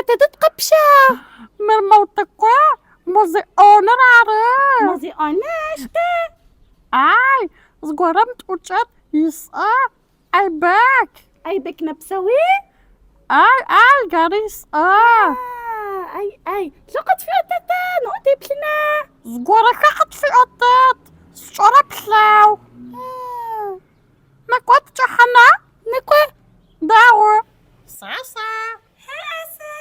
تتقبشا مرموتكوا موزيونر عارف موزيوناشتا اي زغرمت وجت يسقى اي باك أي نبسوي اي جاريس أي لقد في أتتا نؤتي بلنا زغورك قد في قطت شرب سلاو نكوت جحنا نكوي داو ساسا حاسة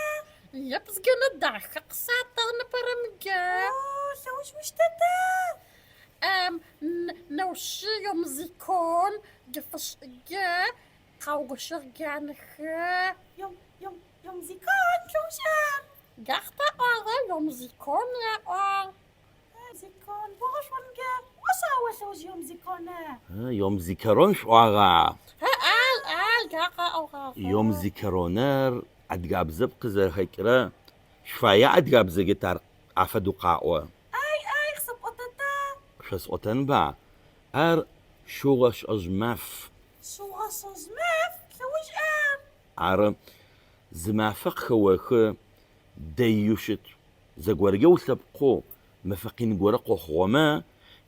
يبزقن الدعخق ساتغن برمجة سوش مش تتا نوشي يوم زيكون قفش إجا قاوغ شرقانخ يوم زيكون شوشا قاقتا أغا يوم زيكون يا أغ زيكون بوش ونجا وشا وش يوم زيكون يوم زيكرون شواغا قاقا أغا يوم زيكرونر أدقاب زب قزر هكرا شفايا أدقاب زيجتار عفدو قاقوة أي خصب أتتا شس أوتن با شوغش أجماف شو غصو زماف شوش عر زمافق خوخ ديوشت زغورجو سبقو مفقين غورقو خوما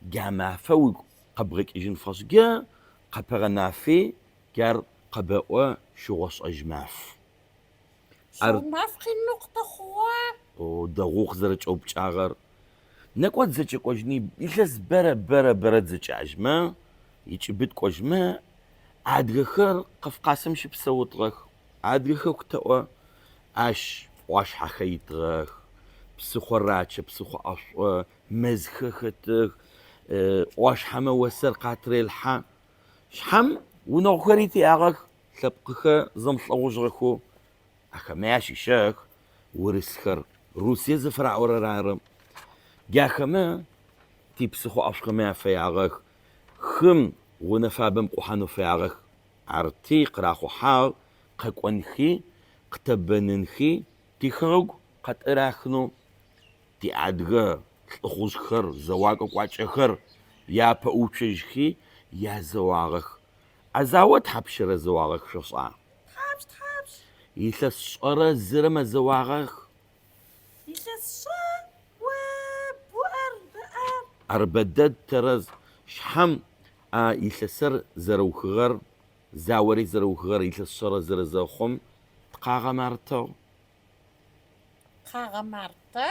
جاما فوق قبغك إجن فصجا قبغنا في جار قبأوا شوغش أجماف شو ما في النقطة خوا ودغوخ زرج أو بشاغر نكوت زج قجني إلس برا زج عجما يجبد قجما عادغخر قف قاسم شي بسوت غخ عادغخ كتوا واش حخيت غخ بسخو راتش بسخو أش مزخختغ واش حما وسر قاتري الحا شحم ونوخريتي أغخ سبقخ زمصوج غخو أخا ماشي شاك ورسخر روسيا زفرع ورارم جاخما تيبسخو أشخما في عغخ خم ونفابم قحانو في عغخ عرتي قراخو حاغ قاكوانخي قتبننخي تيخرج قد اراخنو تي عدغ خوزخر زواق قواچخر يا باوچجخي يا زواغخ ازاوت حبشر زواغخ شصا تحبش يسس قرا زرم زواغخ يسس بؤر أربدد ترز شحم يسسر زروخغر زاوري زروخغر يسسر زرزوخم تقاغا مارتو قاغا مرتا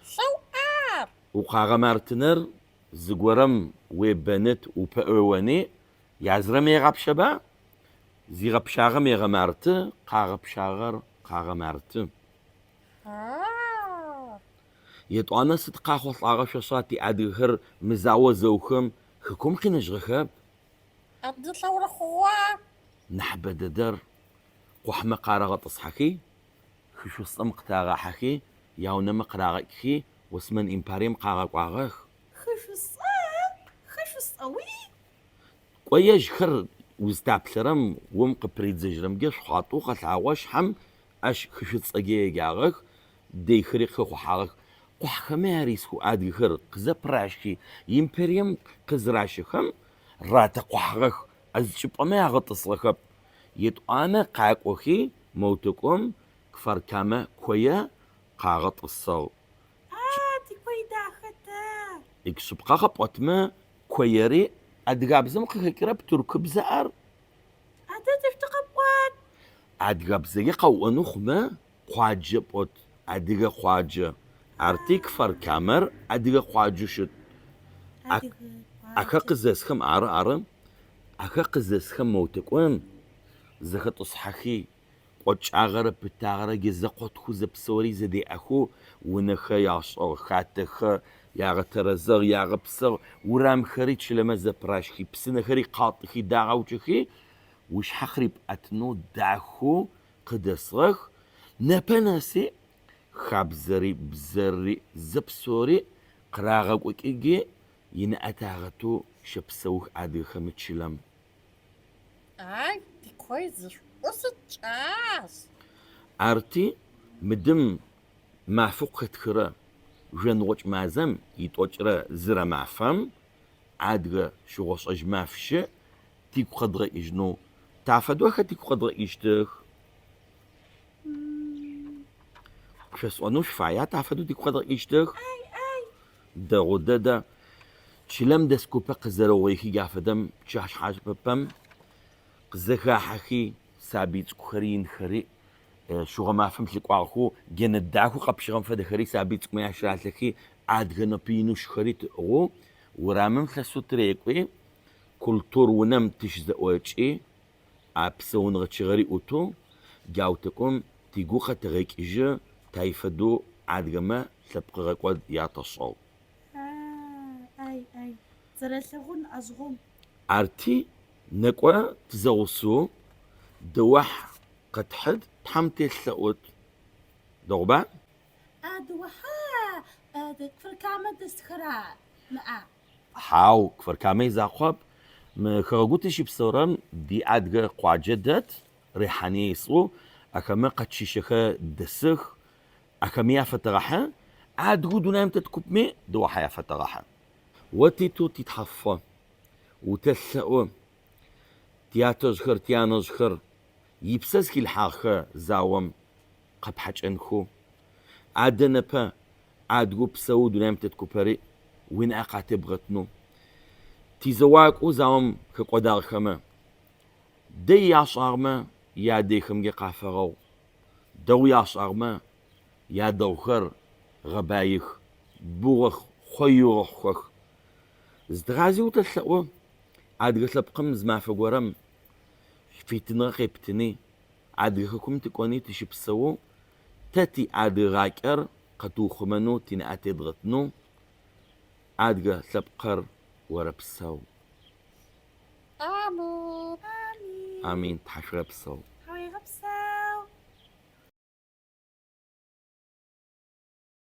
شو وقاغا مارتنر زغورم وبنت وبأواني يازرم يغاب شبا زيغاب شاغم يغمارت قاغب شاغر قاغا مارت يتوانا ستقاخو طاغا شصاتي أدغر مزاوة زوخم خكم خنجغخب أدي ثورة خوا نحبد در قحمة قارغة تصحكي خشو الصمق تاغا حكي ياونا مقراغا كي واسمن إمباريم قاغا قاغخ خشو الصوي قويج خر وزتاب سرم وم قبريد زجرم جيش خاطو خلعواش حم أش خشو تصاقيا جاغخ دي خريق خو حاغخ قح خماريس خو عادي خر قزا براشكي إمباريم قزراشي خم راتا قحغخ از شبقى ما غطسلخب يتوانا قاقوخي موتكم كفر كاما كويا قاغط الصو تي كوي داختا إكسبقا خبوتما كويري أدقابزم قاكرب تركب زعر تفتقبوات أدقابزي قوانو خما خواجة بوت أدقا خواجة أرتي كفر كامر أدقا خواجة شد أكا قزاز خم عرم أكا قزاز خم موتكم زخط أصحاخي قوش عغرب بتاغرة جزاقوت خوزة بسوري زدي أخو ونخا ياشو خاتخ ياغ ترزغ ياغ بسغ ورام خريج لما زبراشخي بسنة خري قاطخي داغوشخي وش حخرب أتنو داخو قدسغ نبناسي خابزري بزري زبسوري قراغق وكيجي ينأتاغتو شبسوخ عادي خمتشلم دي كويس وسجاس أرتي مدم ما فوق خرا جنوش مازم يتوجر زرا معفم عادغ شغوش أجمافش تيكو قدر إجنو تعفدوها تيكو قدر إجتخ شسؤنوش فعيات عفدو دي قدر إيشتغ دا غدا تشلم دسكوبا قزرويكي قافدم تشاش حاج ببم قزخا حكي سابيت كخرين خري شو ما فهمت لك واخو جن الدعكو قبشغم فدا خري سابيت ما يشرات لكي عاد غنا بينوش خريت او ورامم خسو تريقوي كولتور ونم تشزقوچي ابسون غتشغري اوتو جاوتكم تيغوخه تغيكيج تايفدو عادغما سبقغ قد ياتصو أي زرسغون أزغم ارتي نقوا تزوسو دوح قد حد تحمتي السقوط دوبا أدوها كفر كامل دستخرا نعم حاو كفر كامي زاقب مخرجوتش بصورم دي ادغ قواجدت ريحاني يسو اكما قد شيشخه دسخ اكما يفترحه ادغو دونام تتكبمي دو حيا فترحه وتيتو تتحفى وتسأو تياتوزخر تيانوزخر يبسسكي الحاخة زاوم قبحج انخو عدنبا عدغو بسو دونام تتكبري وين اقاتي بغتنو تيزواك وزاوم كقدار خما دي ياشارما يا دي خمجي قافغو دو ياشارما يا دوخر غبايخ بوغخ خيوغ خخ زدغازي وتسأو عاد قم زما فغورم في تنغي بتني عاد خكم تكوني تشبسو تاتي عاد غاكر قطو خمنو تنأتي ضغطنو عاد سبقر وربسو آمين آمين تحشر بسو